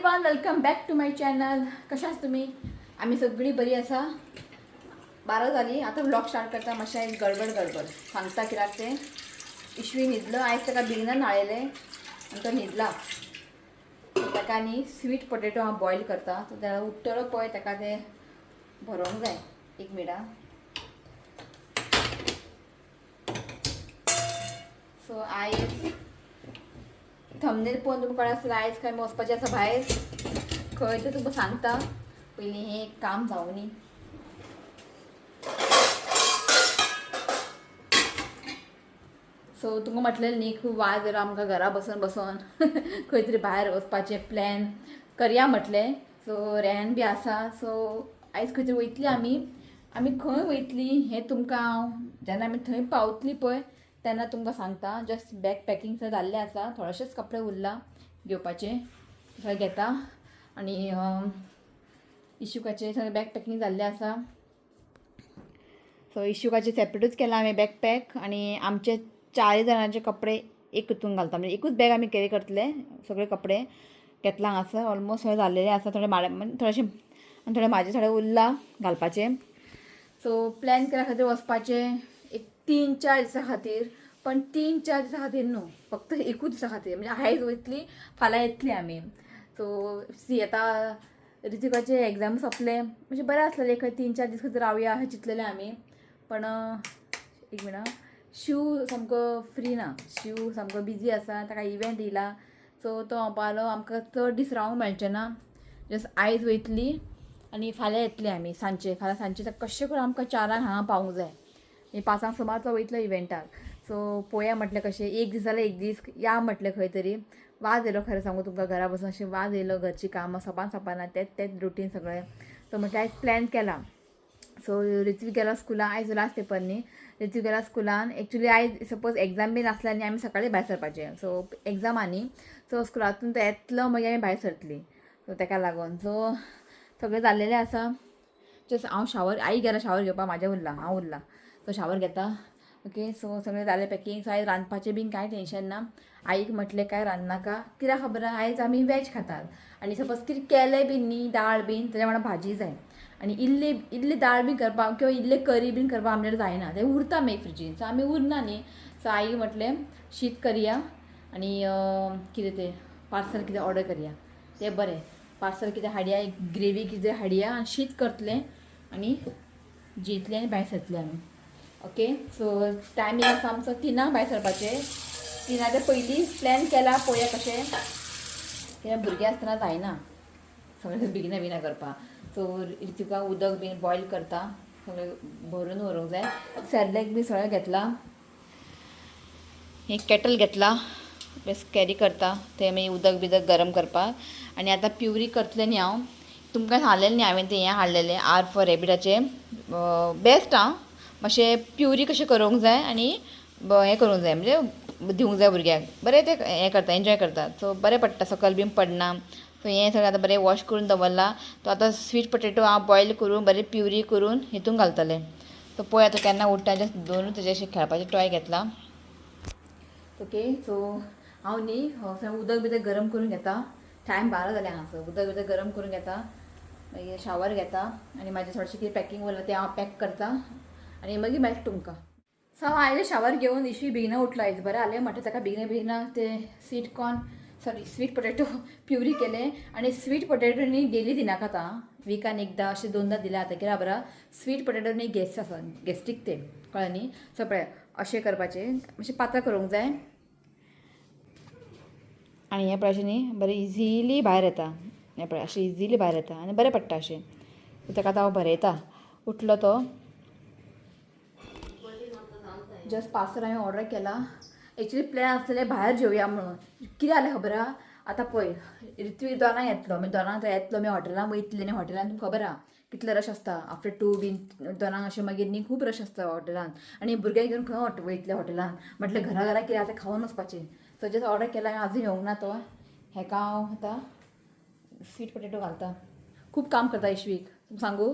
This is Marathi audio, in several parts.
Everyone, welcome back to my channel. कशा आहात तुम्ही? आम्ही सगळी बरी आसा. 12 जाली आता व्लॉग स्टार्ट करता. मातशें एक गडबड सांगता कित्याक तें इश्वी न्हिदलो. आयज ताका बेगिनान नाळयलें आनी तो न्हिदला. ताका न्ही स्वीट पोटेटो हांव बॉयल करता. तो तेन्ना उठ्ठलो पळय ताका तें भरोंक जाय. एक मिनट. सो आयज थंबनेल पळोवन तुमकां कळ्ळें आसतलें आयज खंय वचपाचें आसा भायर. खंय तें तुमकां सांगता. पयलीं हें एक काम जावनी. सो तुमकां म्हटलेलें न्ही खूब वाज येयलो आमकां घरा बसून खंय तरी भायर वचपाचें प्लॅन करया म्हटलें. सो रेन बी आसा. सो आयज खंय तरी वयतलीं आमी खंय वयतलीं हें तुमकां हांव जेन्ना आमी थंय पावतलीं पळय तेन्ना तुमकां सांगता. जस्ट बॅग पॅकींग सगळें जाल्लें आसा. थोडेशेच कपडे उरला घेवपाचे. सगळें घेता आनी इशुकाचें सगळें बॅग पॅकींग जाल्लें आसा. सो इशुकाचें सेपरेटूच केलां हांवें बॅग पॅक आनी आमचे 4 जाणांचे कपडे एक हितून घालता. म्हणजे एकूच बॅग आमी कॅरी करतले. सगळे कपडे घेतला हांगासर. ऑलमोस्ट सगळें जाल्लेलें आसा. थोडेशें आनी थोडे म्हाजे थोडे उरला घालपाचें. सो प्लॅन केल्या खातीर वचपाचें एक 3-4 दिसां खातीर. पण 3-4 दिसां खातीर न्हू, फक्त एकूच दिसा खातीर. म्हणजे आयज वयतलीं फाल्यां येतलीं आमी. सो सी आतां रितिकाचे एग्जाम सोंपले म्हणजे बरें आसलेलें खंय 3-4 दीस खातीर रावया अशें चिंतलेलें आमी. पण एक मिनट, शिव सामको फ्री ना. शिव सामको बिजी आसा. ताका इवेंट येयला. सो तो म्हणपालो आमकां चड दीस रावंक मेळचें ना. जस्ट आयज वयतलीं आनी फाल्यां येतलीं आमी सांजचे. फाल्यां सांजचे कशें करून आमकां 4 हांगा पावूंक जाय. 5 सुमार तो वयतलो इवेंटाक. सो पळोवया म्हटलें कशें एक दीस जाल्यार एक दीस या म्हटलें खंय तरी. वाज येयलो खरें सांगू तुमकां घरा बसून अशें वाज येयलो. घरचीं कामां सोंपना तेच रुटीन सगळें. सो म्हटलें आयज प्लॅन केला. सो ऋत्वीक गेलो स्कुलान. आयज लास्ट पेपर न्ही. ऋत्वीक गेला स्कुलान. एक्चुली आयज सपोज एग्जाम बीन आसल्यार न्ही आमी सकाळीं भायर सरपाचें. सो एग्जाम आहा न्ही. सो स्कुलांतून तो येतलो मागीर आमी भायर सरतलीं. सो ताका लागून सो सगळें जाल्लेलें आसा. जस्ट हांव शावर आई गेला शावर घेवपाक. म्हाजें उरलां, हांव उरलां. सो शावर घेता. ओके. सो सगळें जालें पॅकींग. सो आयज रांदपाचें बीन कांय टेंशन ना. आईक म्हटलें काय रांदनाका कित्याक खबर आहा आयज आमी वॅज खातात. आनी सपोज कितें केलें बीन न्ही दाळ बीन तेज्या वांगडा भाजी जाय. आनी इल्ली दाळ बीन करपाक किंवां इल्लें करी बीन करपाक आमगेर जायना. तें उरता मागीर फ्रिजीन. सो आमी उरना न्ही. सो आई म्हटलें शीत करया आनी कितें तें पार्सल कितें ऑर्डर करया. तें बरें. पार्सल कितें हाडया, ग्रेवी कितें हाडया आनी शीत करतलें आनी जेयतलीं आनी भायर सरतलीं आमी. ओके. सो टायमींग आसा आमचो 3 भायर सरपाचें. 3 पयलीं प्लॅन केला. पळोवया कशें कित्याक भुरगीं आसतना जायना सगळें बेगिना करपाक. सो रितिका उदक बीन बॉयल करता. सगळें भरून व्हरूंक जाय. सॅरलॅक बी सगळें घेतलां. एक केटल घेतला. बेस्ट कॅरी करता. तें मागीर उदक बिदक गरम करपाक. आनी आतां प्युरी करतलें न्ही हांव. तुमकां सांगलेलें न्ही हांवें तें हें हाडलेलें आर फॉर रॅबिटाचें. बेस्ट आं. मातशें प्युरी कशें करूंक जाय आनी हें करूंक जाय म्हणजे दिवंक जाय भुरग्यांक. बरें तें हें करता एन्जॉय करतात. सो बरें पडटा. सकयल बीन पडना. सो हें सगळें आतां बरें वॉश करून दवरलां. तो आतां स्वीट पोटेटो हांव बॉयल करून बरें प्युरी करून हितून घालतलें. सो पळय आतां केन्ना उठटा. जस्ट दोनूच तेजे अशें खेळपाचे टॉय घेतला. ओके. सो हांव न्ही उदक बिदक गरम करून घेता. टायम 12 जालें हांगासर. उदक बिदक गरम करून घेता. मागीर शावर घेता आनी म्हाजें थोडेशें कितें पॅकींग उरलां तें हांव पॅक करता आनी मागीर मेळटा तुमकां. सो हांव आयलें शावर घेवन. इश्वी बेगिना उठलो आयज. बरें जालें म्हटलें ताका बेगिना तें स्वीट पोटेटो प्युरी केलें. आनी स्वीट पोटेटो न्ही डेली दिनाका आतां. विकान एकदां अशें 2दां दिलें आतां. कित्याक खबर आहा स्वीट पोटेटो न्ही गॅस आसा. गॅस्ट्रीक तें कळ्ळें न्ही. सो पळय अशें करपाचें. मातशें पातळ करूंक जाय. आनी हें पळय अशें न्ही बरें इजिली भायर येता. हें पळय अशें इजिली भायर येता आनी बरें पडटा अशें. ताका आतां हांव भरयता. उठलो तो. जस्ट पार्सल हांवें ऑर्डर केला. एक्चुली प्लॅन आसलेलें भायर जेवया म्हणून. कितें जालें खबर आहा आतां पळय ऋत्वीक 2 येतलो. मागीर 2 तो येतलो मागीर हॉटेलान वयतलीं आनी हॉटेलान तुमकां खबर आहा कितलें रश आसता. आफ्टर 2 बीन 2 अशें मागीर न्ही खूब रश आसता हॉटेलान. आनी भुरग्यांक घेवन खंय वयतलें हॉटेलान. म्हटलें घरा कितें आतां खावन वचपाचें. सो जस्ट ऑर्डर केला हांवें. आजून येवंक ना तो. हेका हांव आतां स्वीट पोटेटो घालता. खूब काम करता इश्वीक सांगू.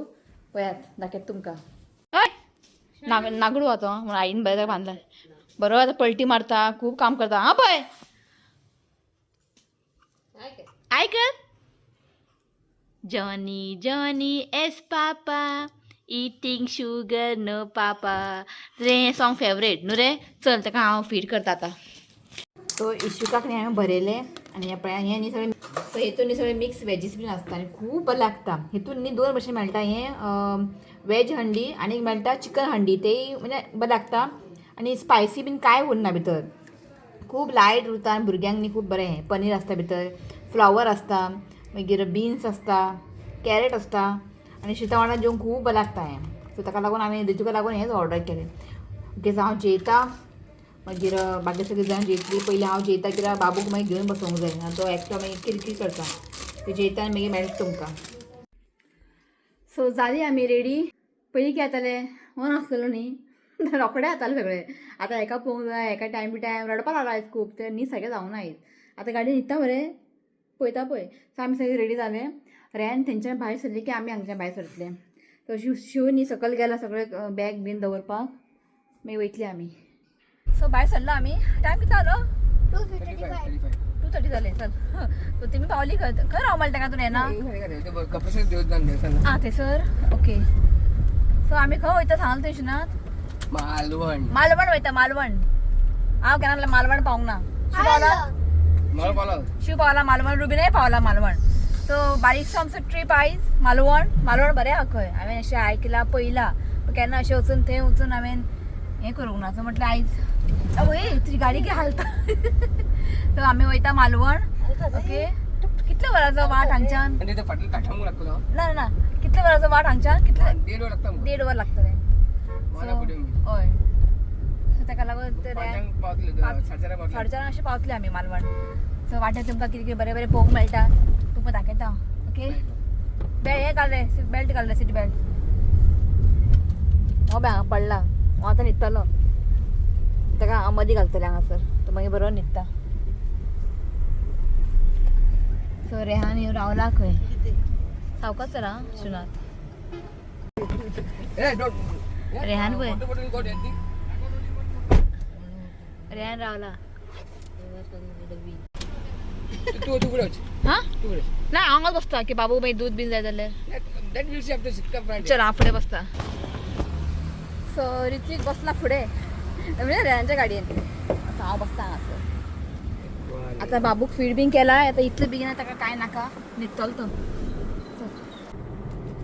पळयात दाखयता तुमकां. नागडू तो म्हण आईन बरें बांदला. बरो आतां पलटी मारता. खूब काम करता. हां पळय आयक. Johnny, Johnny S Papa, eating sugar no papa. तुझे सॉंग फेवरेट न्हू रे. चल ताका हांव फीड करता आतां. सो इशुकाक न्ही हांवें भरयलें आनी हें न्ही सगळें सो हेतून न्ही सगळें मिक्स वेजीस बीन आसता आनी खूब बरें लागता. हेतून न्ही दोन भशेन मेळटा हें वेज हंडी आनी मेळटा चिकन हंडी. तेय म्हणजे बरें लागता आनी स्पायसी बीन कांय उरना भितर. खूब लायट उरता आनी भुरग्यांक न्ही खूब बरें. हें पनीर आसता भितर, फ्लावर आसता, मागीर बीन्स आसता, कॅरेट आसता आनी शीता वांगडा जेवंक खूब बरें लागता हें. सो ताका लागून हांवें तेतूका लागून हेंच ऑर्डर केलें. ओके सो हांव जेयता, मागीर बाकी सगळीं जाण जेयतलीं. पयलीं हांव जेयता कित्याक बाबूक मागीर घेवन बसोंक जाय आनी तो एकटो मागीर किरकीर करता. ते जेयता आनी मागीर मेळटा तुमकां. सो जालीं आमी रेडी. पयलीं कितें जातालें हो नासलेलो न्ही, रोखडें जातालें सगळें. आतां हेका पळोवंक जाय, हेका टायम टू टायम रडपा लागलो आयज खूब. तें न्ही सारकें जावना आयज. आतां गाडी न्हिदता मरे, पळयता पळय. सो आमी सगळीं रेडी जालें. रेन तेंच्यान भायर सरली की आमी हांगच्यान भायर सरतले. तो शिव न्ही सकयल गेला सगळें बॅग बीन दवरपाक. मागीर वयतली आमी. सो भायर सरलो आमी. टायम किती जालो? 2:30 जाले. चल सो तुमी पावली खंय राव म्हणटा ताका तूं येना आं थंयसर. ओके सो आमी खंय वयता सांगलें तुवें? मालवण वयता. मालवण हांव केन्ना मालवण पावूंक ना. शिव पावला मालवण, रुबीनय पावला मालवण. सो बारीकसो आमचो ट्रीप आयज मालवण. मालवण बरें आहा खंय. हांवें अशें आयकलां पयलां पूण केन्ना अशें वचून थंय वचून हांवें हें करूंक ना. सो म्हटलें आयज आवय तुजी गाडी कितें हालता. सो आमी वयता मालवण. ओके कितले वरांचो वाट हांगच्यान? ना ना कितले वरांचो वाट हांगच्यान? कितले? 1.5 वर लागतले. हय सो ताका लागून ते 4:30 अशें पावतले आमी मालवण. सो वाटेर तुमकां कितें कितें बरें बरें पळोवंक मेळटा तुमकां दाखयता. ओके हें घाल रे, बेल्ट घाल रे, सीट बेल्ट. हो बॅ हांगा पडला. हांव आतां न्हिदतलो. ताका हांव मदीं घालतलें हांगासर, तो मागीर बरो न्हिदता. सो रेहान येवन रावला खंय. सावकास चल आं श्रीनाथ. रेहान पळय रेहान रावला. हां ना हांगाच बसता की बाबू मागीर दूध बीन जाय जाल्यार. चल हांव फुडें बसता. सो ऋत्वीक बसला फुडें म्हणजे रेहानच्या गाडयेन. आतां हांव बसता हांगासर. आतां बाबूक फीड बीन केला. आतां इतलें बेगीन ताका कांय नाका, न्हिदतलो तो.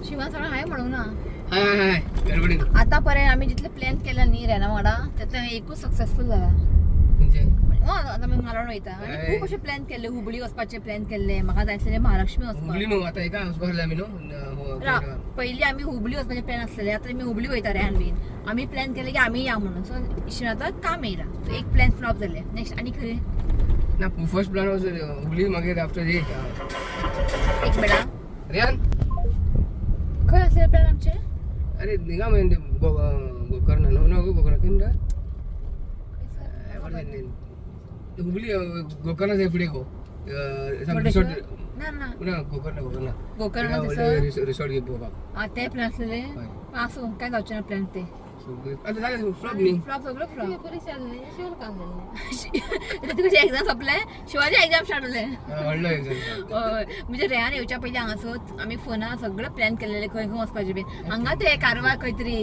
शिवान सगळें हांवें म्हणूंक ना. आतां पर्यंत आमी जितले प्लॅन केला न्ही रेना वांगडा तातूंत एकूच सक्सेसफूल जाला. आतां आमी मालवण वयता आनी खूब अशें प्लॅन केल्ले. हुबळी वचपाचें प्लॅन केल्लें. म्हाका जाय आसलेलें महालक्ष्मी वचपाक. पयलीं आमी हुबळी वचपाचें प्लॅन आसलेलें. आतां आमी हुबळी वयता रेहान बीन. आमी प्लॅन केलें की आमी या म्हणून. सो इश्यून काम येयला. सो एक प्लॅन फ्लॉप जालें. नेक्स्ट आनी खंय ना फर्स्ट प्लॅन वाज हुबळी मागीर आफ्टर एक मेळा रेहान खंय आसले प्लॅन आमचे? अरे निघा म्हणजे गोकर्ण नो गोकर्ण केम रे हुबळी गोकर्ण से फुडे गो रिसॉर्ट ना ना ना गोकर्ण रिसॉर्ट घे बाबा. हां ते प्लॅन आसलेले. आसूं काय जावचें ना प्लॅन ते. आता झालं फ्लॉप न्ही. फ्लॉप सगळं फ्लॉप. तुझे एक्झाम सोंपले, शिवाजी एक्झाम स्टार्ट जाले. व्हडलो एक्झाम. म्हणजे रेहान येवच्या पयलीं हांगासर आमी फोनार सगळें प्लॅन केलेले खंय खंय वचपाचें बीन. हांगा ते कारवार खंय तरी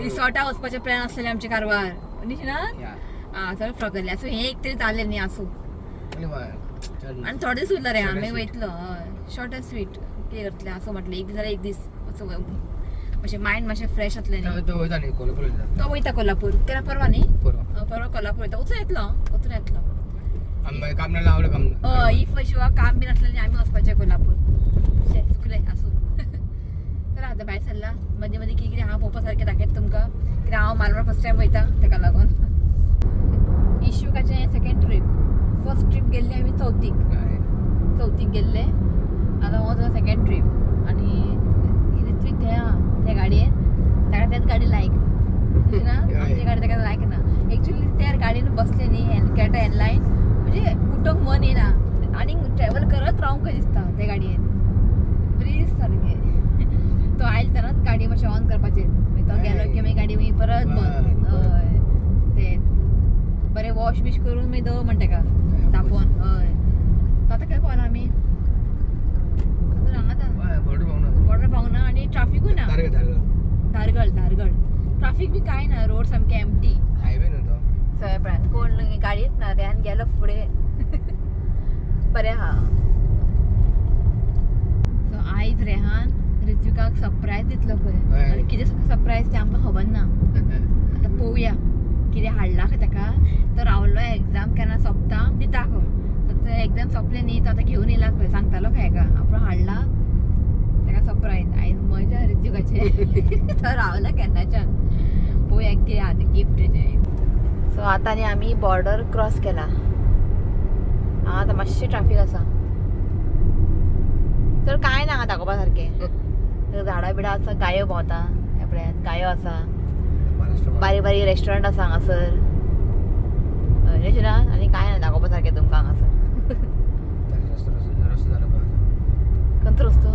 रिसॉर्टाक वचपाचें प्लॅन आसलेलें आमचे कारवार न्ही ना. आं सगळें फ्लॉप जालें. आसूं हें एक तरी जालें न्ही. आसूं आनी थोडे दीस उरला रे आमी वयतलो. हय शॉर्ट एंड स्वीट कितें करतलें. आसूं म्हटलें एक दीस जाल्यार एक दीस मातशें मायंड मातशें फ्रेश जातलें न्ही. तो वयता कोल्हापूर. केन्ना परवा न्ही. परवा कोल्हापूर वयता. वचून येतलो. हय इफ शिवा काम बीन आसलें आमी वचपाचें कोल्हापूर. चुकलें आसूं. तर आतां भायर सरला. मदीं मदीं कितें कितें हांव पळोवपा सारकें दाखयता तुमकां. कित्याक हांव मालवण फर्स्ट टायम वयता ताका लागून. इशुकाचें सेकेंड ट्रीप. फर्स्ट ट्रीप गेल्ली आमी चवथीक गेल्ले. आतां हो जो सेकेंड ट्रीप. आनी ऋत्वीक त्या गाडयेन ताका त्याच गाडी लायक ना. आमची गाडी ताका लायक ना. एक्चुअली त्या गाडयेन बसले न्ही कॅटा एनलायन म्हणजे उठोंक मन येना आनी ट्रॅव्हल करत रावंक कशें दिसता त्या गाडयेन. बरी सारकें. तो आयले तेन्नाच गाडी मातशें ऑन करपाचें. तो गेलो की मागीर गाडी मागीर परत बंद. हय ते बरें वॉश बीश करून मागीर दवर म्हणटा ताका तापोवन. हय आतां खंय पावला आमी? हांगा बॉर्डर पाहू ना. बॉर्डर पाहू ना आणि ट्राफिकू ना धारगळ ट्राफिक बी काय ना रोड सामके एम्प्टी हायवे नव्हतो. सगळ्या कोण गाडीत ना रेहान गेलो फुडें बरें आहा. सो आयज रेहान ऋत्विकाक सरप्रायज दितलो पळय आनी कितें सरप्रायज तें आमकां खबर ना. आतां पळोवया कितें हाडला ताका. तो रावलो एग्जाम केन्ना सोंपता दिता खंय एग्जाम सोंपले न्ही तो आतां घेवन येयला खंय सांगतालो खंय हेका आपूण हाडला ताका सरप्रायज. आयज मजा ऋत्विकाचे तो रावला केन्नाच्यान. पळोवया कितें आहा तें गिफ्ट तेजें. सो आतां न्ही आमी बॉर्डर क्रॉस केला. आतां मातशें ट्राफीक आसा तर काय ना दाखोवपा सारकें. झाडां बिडां आसा गायो भोंवता एपड्यात गायो आसा बारीक बारीक रेस्टॉरंट आसा हांगासर अशें ना आनी काय ना दाखोवपा सारकें तुमकां हांगासर. खंयचो रस्तो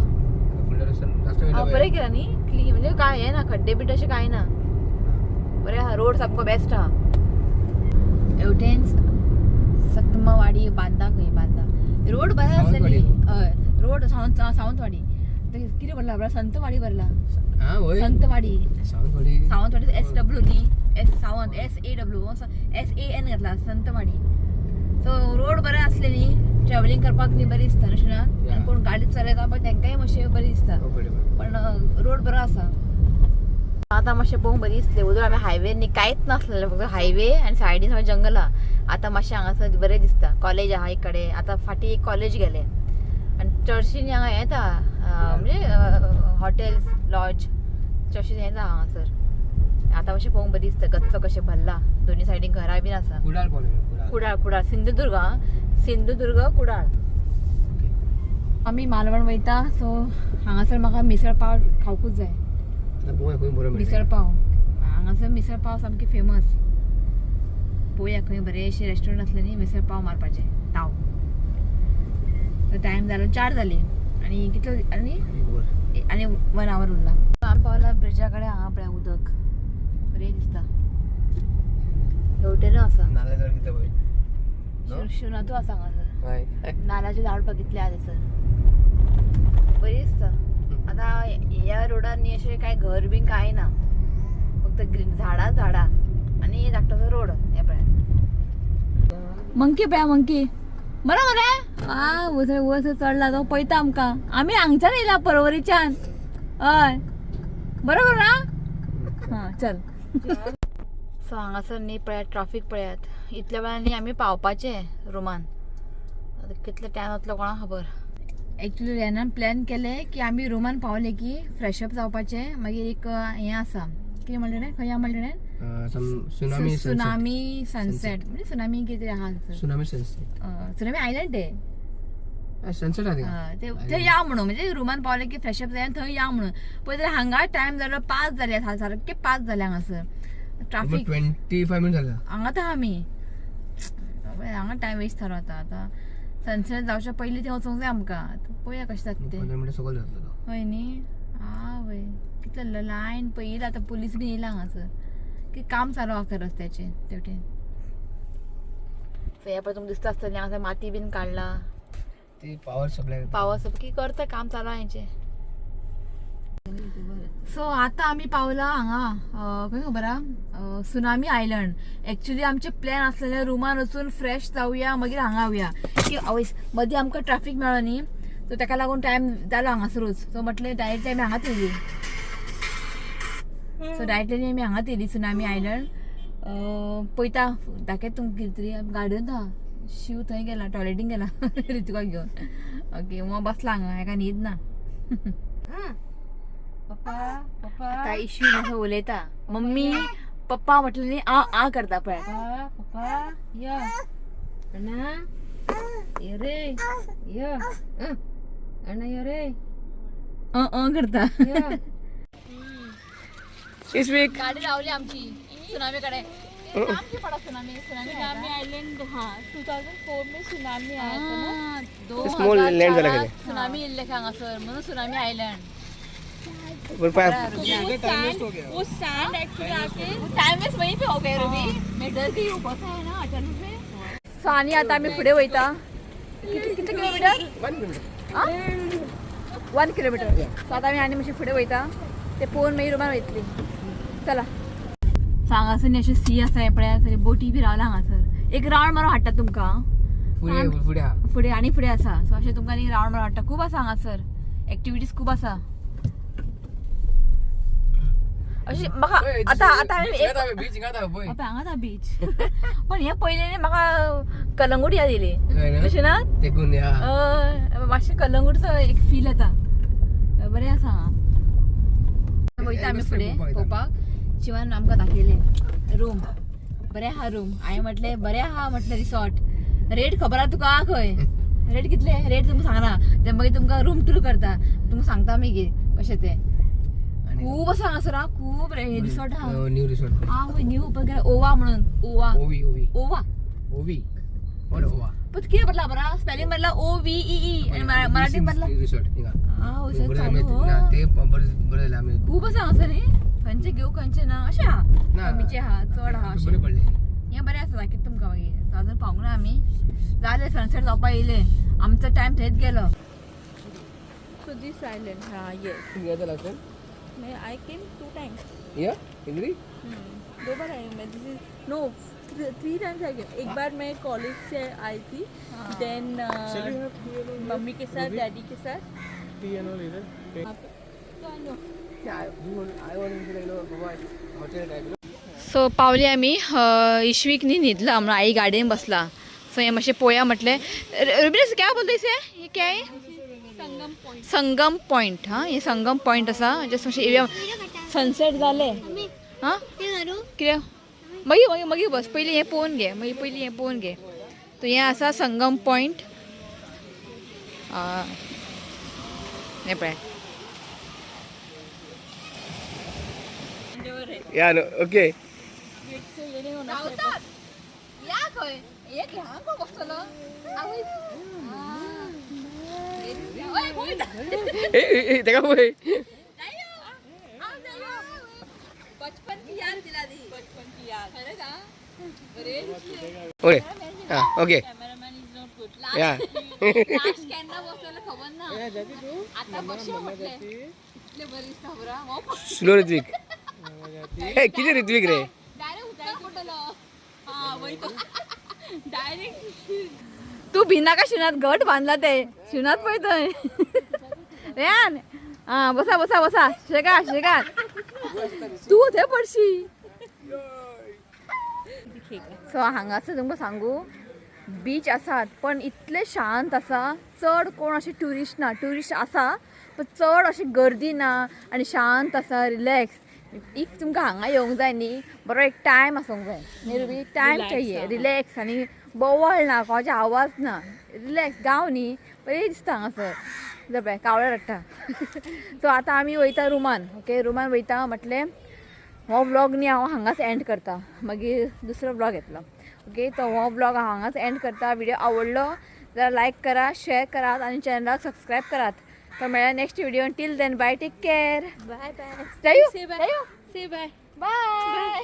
बरें केला न्ही क्लीन म्हणजे काय हें ना खड्डे बिड्डे अशें काय ना बरें आहा. रोड सामको बेस्ट आहा. हेवटेन सकमवाडी बांदा खंय बांदा रोड बरें आसले न्ही. हय रोड सावंतवाडी कितें भरला संतवाडी भरला. संतवाडी सावंतवाडी SW न्ही सावंत SAW SAN घातला संतवाडी. सो रोड बरें आसले न्ही ट्रॅव्हलिंग करपाक न्ही बरी दिसता अशें ना. आनी कोण गाडी चलयता पळय तेंकाय मातशें बरी दिसता पण रोड बरो आसा. आतां मातशें पळोवंक बरी दिसलें. उदक आमी हायवे न्ही कांयच नासलेलें फक्त हायवे आनी सायडीन सगळें जंगल आहा. आतां मातशें हांगासर बरें दिसता. कॉलेज आहा एक कडेन आतां फाटीं एक कॉलेज गेलें आनी चडशीं न्ही हांगा हें येता म्हणजे हॉटेल्स लॉज चडशीं हें आहा हांगासर. आतां मातशें पळोवंक बरी दिसता. गच्च कशें भरला दोनी सायडीन घरां बीन आसा. कुडाळ सिंधुदुर्ग कुडाळ. आमी मालवण वयता सो हांगासर म्हाका मिसळ पाव खावपूच जाय. मिसळ पाव हांगासर मिसळ पाव सामकी फेमस. पळोवया खंय बरेंशें रेस्टॉरंट आसलें न्ही मिसळ पाव मारपाचें ताव. टायम जालो 4 जाली आनी कितलो आनी 1 आवर उरला. आमी पावला ब्रिजा कडेन हांगा पळय उदक बरें दिसता. हेवटेनूय आसा शुनातू आसा हांगासर. नाल्लाचें झाड बघितलें आहा थंयसर बरी दिसता. आतां ह्या रोडार न्ही अशें कांय घर बीन कांय ना फक्त ग्रीन झाडां आनी धाकटोसो रोड. हे पळय मंकी पळय मंकी बरो मरे वस चडला तो पळयता आमकां. आमी हांगच्यान येयला परवरीच्यान. हय बरोबर ना. हां चल. सो हांगासर न्ही पळयात ट्राफीक पळयात. इतल्या वेळान न्ही आमी पावपाचें रुमान. आतां कितलो टायम जातलो कोणाक खबर. एक्चुली रेनान प्लॅन केलें की आमी रुमान पावले की फ्रेशअप जावपाचें मागीर एक हें आसा कितें म्हणलें खंय म्हणलें सुनामी सनसेट म्हणजे सुनामी कितें आहा सुनामी आयलंड ते सनसेट थंय या म्हणून म्हणजे रुमान पावले की फ्रेशअप जाय थंय या म्हणून. पळय जाल्यार हांगा टायम जालो 5 जाले सारके 5 जाले हांगासर. ट्राफीक 25 मिनिट जाले हांगा तर आमी हांगा टायम वेस्ट जालो. आतां सनसेट जावच्या पयलीं थंय वचोंक जाय आमकां. पळोवया कशें जाता तें. हय न्ही आवय कितलो लायन पळयला. आतां पुलीस बी येयला हांगासर की काम चालू आसा रस्त्याचें तेवटेन. सो ह्या पळय तुमकां दिसता आसतलें हांगासर माती बीन काडला पावर सप्लाय की करता काम चालू आहा हेंचें. सो आतां आमी पावला हांगा खंय खबर आहा सुनामी आयलंड. एक्चुली आमचे प्लॅन आसलेले रुमान वचून फ्रेश जावया मागीर हांगा येवया की आवयस मदीं आमकां ट्राफीक मेळ्ळो न्ही सो ताका लागून टायम जालो हांगासरूच. सो म्हटलें डायरेक्टली आमी हांगाच येयली. सो डायरेक्टली आमी हांगाच येयली सुनामी आयलंड. पळयता दाखयता तुमकां कितें तरी गाडयोन आहा. शिव थंय गेला टॉयलेटींग गेला ऋतुकाक घेवन. ओके हो बसला हांगा हेका न्हीद ना. आता इशू असं उलयता मम्मी पप्पा म्हटलं न्ही आ करता पळय. पप्पा या अण्णा ये रे या अण्णा या रे करता. गाडी लावली आमची सुनामी कडे. Tsunami island. हाँ 2004 में सुनामी आया था ना. 2004 सुनामी येल्ले हांगासर म्हणून सुनामी आइलैंड. वो सैंड एक्चुअली आके टाइम वेस्ट वहीं पे हो गए रवि. मैं डर गई हूँ बस है ना अचानक से. सो आनी आता आम्ही पुढे वयता. किती किलोमीटर 1 किलोमीटर. सो आता आमी आनी मातशें फुडें वयता ते पळोवन मागीर रुमान वयतली. चला सांगासर न्ही अशें सी आसा हें पळय बोटी बी रावला हांगासर. एक रावंड मारून हाडटा तुमकां फुडें आनी फुडें आसा. सो अशें तुमकां न्ही रावंड मारून हाडटा. खूब आसा हांगासर एक्टिविटीज खूब आसा. अशी म्हाका आतां हांगा बीच पण हे पयलीं न्ही म्हाका कलंगूट याद येयली अशें ना मातशें कलंगूटचो एक फील येता. बरें आसा हांगा वयता आमी फुडें पळोवपाक. शिवान आमकां दाखयलें रूम. बरें आहा रूम. हांवें म्हटलें बरें आहा म्हटलें रिसॉर्ट. रेट खबर आहा तुका खंय? रेट कितले? रेट तुमकां सांगना ते मागीर तुमकां रूम टूर करता तुमकां सांगता मागीर कशें तें. खूब आसा हांगासर खूब रिसॉर्ट आहा. न्यू रिसॉर्ट न्यू ओवा म्हणून ओवा ओवा पण कितें म्हटला बरा स्पेलिंग म्हटला OVEE आणि मराठीत म्हटला रिसॉर्ट खूब आसा हांगासर न्ही. खंयचे घेवं खंयचे ना अशें आहा. कमीचे आहा चड आहा अशें. हें बरें आसा दाखयता तुमकां मागीर. अजून पावूंक ना आमी. जालें सनसेट जावपाक येयले. आमचो टायम थंयच गेलो. So this island, yes. I came 2 times. agree? 2 बार आई मैं. This is no 3 times I came. एक बार मैं कॉलेज से आई थी. Then मम्मी के साथ, डैडी के साथ. सो पावली आमी इश्वीक न्ही न्हिदला म्हणून आई गाडयेन बसला. सो हें मातशें पळोवया म्हटलें. रुबीना क्या बोलते इसे ये क्या है? संगम पॉइंट. हाँ ये संगम पॉइंट आसा. जस्ट मातशें एरिया सनसेट जाले. हां कितें मागीर बस पयलीं हें पळोवन घे. तो हें आसा संगम पॉइंट. हें पळय ओके या खंय एक ह्या कोण बसतलो तेका पळय बचपन की याद दिला दी. खरंच हा okay okay Cameraman is not good. Last केन्ना बसलेलो खबर ना. आता बसो म्हटले इतले बरी दिसता बरा. स्लो ऋत्विक किती ऋत्विक रे डायरेक्ट उतरा पडलो. हाँ वही तो. डायरेक्ट तू भिना का शिवनात घट बांधला ते शिवनात पळयतोय. रेहान हां बसा शेगात तू थंय पडशी. सो हांगासर तुमकां सांगू बीच आसात पण इतले शांत आसा. चड कोण अशे ट्युरिस्ट आसा पण चड अशी गर्दी ना आनी शांत आसा रिलॅक्स. इफ तुमकां हांगा येवंक जाय न्ही बरो एक टायम आसूंक जाय न्ही रुबी. टायम चाहिए रिलॅक्स आनी बोवाळ ना कोणाचे आवाज ना रिलॅक्स गांव न्ही बरें दिसता हांगासर. जर पळय कावळे रडटा. सो आतां आमी वयता रुमान. ओके रुमान वयता म्हटलें हो व्लॉग न्ही हांव हांगाच एंड करता मागीर दुसरो व्लॉग येतलो. ओके तो हो व्लॉग हांव हांगाच एंड करता. व्हिडिओ आवडलो जाल्यार लायक करा शेअर करात आनी चॅनलाक सबस्क्रायब करात. तो मेळ्या next video. Till then bye take care. Bye bye. जायो Say bye. Say bye. Bye.